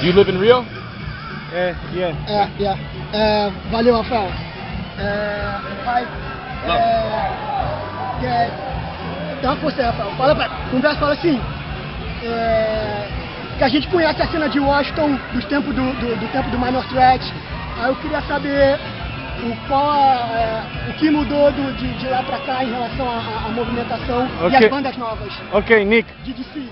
Do you live in Rio? Yeah. Valeu, Rafael. Vai. Dá uma força aí, Rafael. Fala assim. Que a gente conhece a cena de Washington do tempo do Minor Threat. Aí eu queria saber o que mudou de lá pra cá em relação à movimentação e as bandas novas. Okay, Nick. De DC.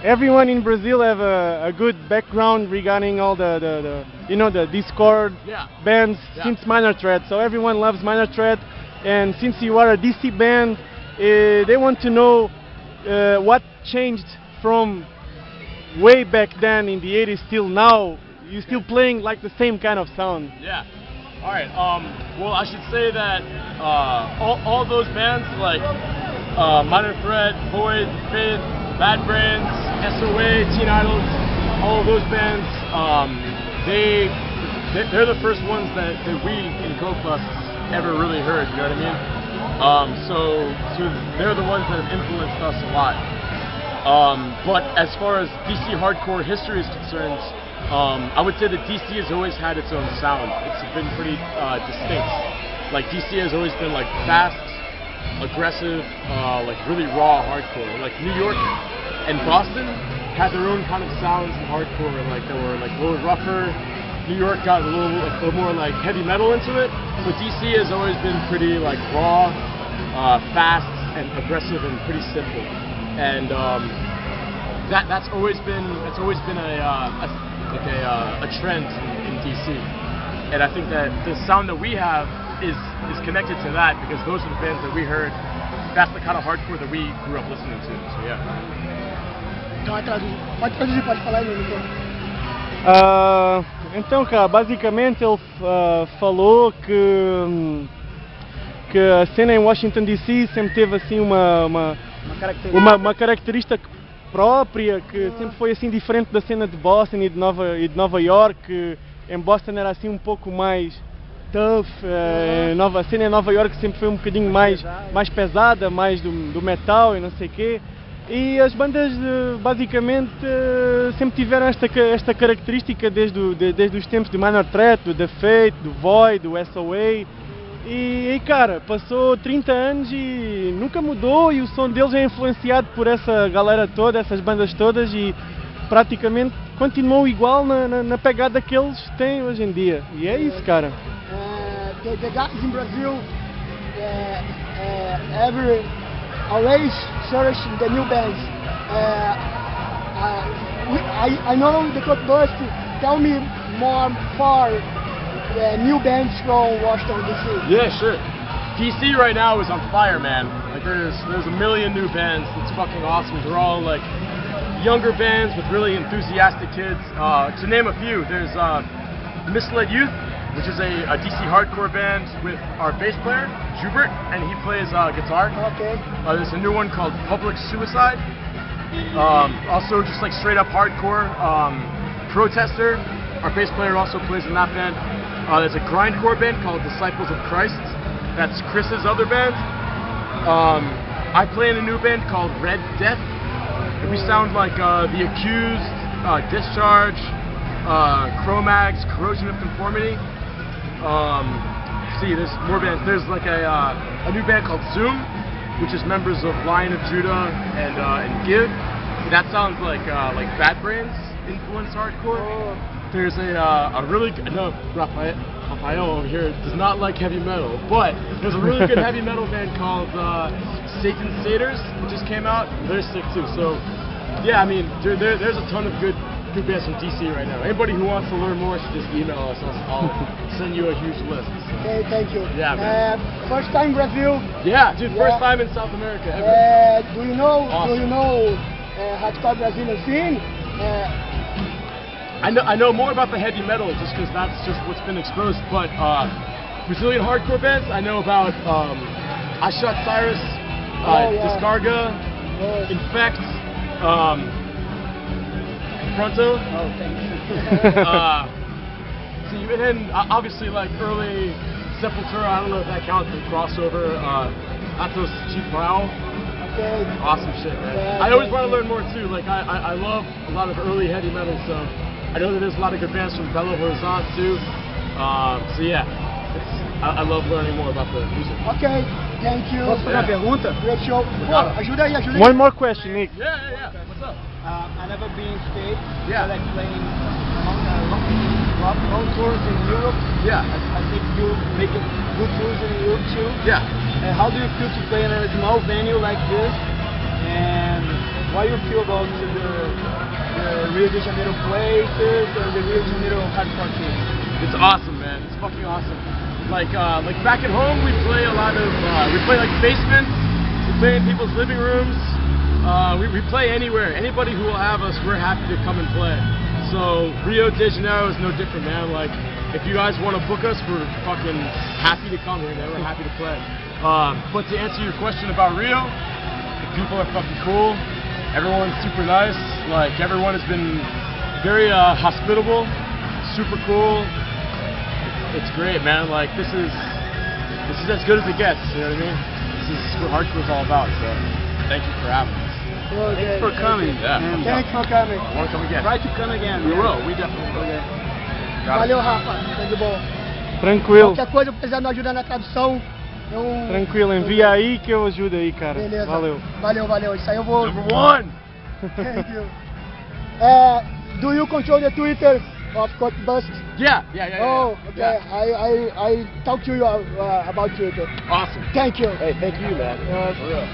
Everyone in Brazil have a good background regarding all the Discord bands since Minor Threat. So everyone loves Minor Threat, and since you are a DC band, they want to know what changed from way back then in the 80s till now. You still playing like the same kind of sound? Yeah. All right. Well, I should say that all those bands like Minor Threat, Void, Fade, Bad Brains, SOA, Teen Idols, all of those bands, they're the first ones that we in GoPlus ever really heard. You know what I mean? So they're the ones that have influenced us a lot. But as far as DC hardcore history is concerned, I would say that DC has always had its own sound. It's been pretty distinct. Like DC has always been like fast, aggressive, like really raw hardcore. Like New York and Boston had their own kind of sounds in hardcore. Like they were like a little rougher. New York got a little more like heavy metal into it. But DC has always been pretty like raw, fast, and aggressive, and pretty simple. And that's always been a trend in DC, and I think that the sound that we have is connected to that because those are the bands that we heard. That's the kind of hardcore that we grew up listening to. So yeah. Pode falar aí, Nico. Então, cara, basicamente ele falou que a cena em Washington DC sempre teve assim uma característica própria, que sempre foi assim diferente da cena de Boston e de Nova York. Que em Boston era assim um pouco mais tough, a cena em Nova York sempre foi um bocadinho mais pesada, mais do metal e não sei o quê. E as bandas basicamente sempre tiveram esta característica desde os tempos de Minor Threat, do The Fate, do Void, do SOA. E cara, passou 30 anos e nunca mudou, e o som deles é influenciado por essa galera toda, essas bandas todas, e praticamente continuou igual na pegada que eles têm hoje em dia. E é isso, cara. The guys in Brazil always searching the new bands. I know the Cockburst. Tell me more new bands from Washington DC. Yeah, sure. DC right now is on fire, man. Like there's a million new bands. It's fucking awesome. They're all like younger bands with really enthusiastic kids. To name a few, there's Misled Youth, which is a DC hardcore band with our bass player, Jubert, and he plays guitar. Okay. There's a new one called Public Suicide. Also just like straight up hardcore. Protester, our bass player also plays in that band. There's a grindcore band called Disciples of Christ. That's Chris's other band. I play in a new band called Red Death. We sound like The Accused, Discharge, Cro-Mags, Corrosion of Conformity. See, there's more bands. There's like a new band called Zoom, which is members of Lion of Judah and Give. That sounds like Bad Brains influenced hardcore. There's a really good, I know Rafael over here does not like heavy metal, but there's a really good heavy metal band called Satan Satyrs, which just came out. They're sick too. So yeah, I mean there's a ton of good bands from DC right now. Anybody who wants to learn more should just email us. I'll send you a huge list. So. Okay, thank you. Yeah, man. First time Brazil. Yeah, dude, first time in South America ever. Do you know Awesome. hardcore Brazilian scene? I know more about the heavy metal just because that's just what's been exposed. But Brazilian hardcore bands, I know about I Shot Cyrus, Descarga, Infect, Pronto. Oh, thanks. And then obviously like early Sepultura, I don't know if that counts as crossover. Atos Chipao. Okay. Awesome shit, man. Yeah, I always want to learn more too. Like I love a lot of early heavy metal stuff. I know that there's a lot of good bands from Belo Horizonte too. So yeah, I love learning more about the music. Ok, thank you. Posso fazer uma pergunta? Great show. Pô, ajuda aí, ajuda aí. One more question, Nick. Yeah. What's up? I never been in States. Yeah. I like playing long tours in Europe. Yeah. I think you make good tours in Europe too. Yeah. And how do you feel to play in a small venue like this? And what do you feel about the Rio de Janeiro places and the Rio de Janeiro hardcore scene? It's awesome, man. It's fucking awesome. Like back at home, we play a lot of, we play like basements, we play in people's living rooms, we play anywhere. Anybody who will have us, we're happy to come and play. So Rio de Janeiro is no different, man. Like, if you guys want to book us, we're fucking happy to come here, man. We're happy to play. But to answer your question about Rio, the people are fucking cool. Everyone's super nice. Like, everyone has been very hospitable, super cool. It's great, man. Like, this is as good as it gets. You know what I mean? This is what hardcore's all about. So, thank you for having us. Thanks for coming. Yeah. And Thanks for coming. I want to come again. try to come again. We will. We definitely will. Got it. Valeu, Rafa. Tá de boa. Tranquilo, Qualquer coisa, precisando ajuda na tradução, tranquilo. Envia aí que eu ajudo aí, cara. Beleza. Valeu. Valeu. Isso aí eu vou... Number one. Thank you. Do you control the Twitter of Court Bust? Yeah. Oh, okay. Yeah. I talk to you about Twitter. Awesome. Thank you. Hey, thank you, man. For real.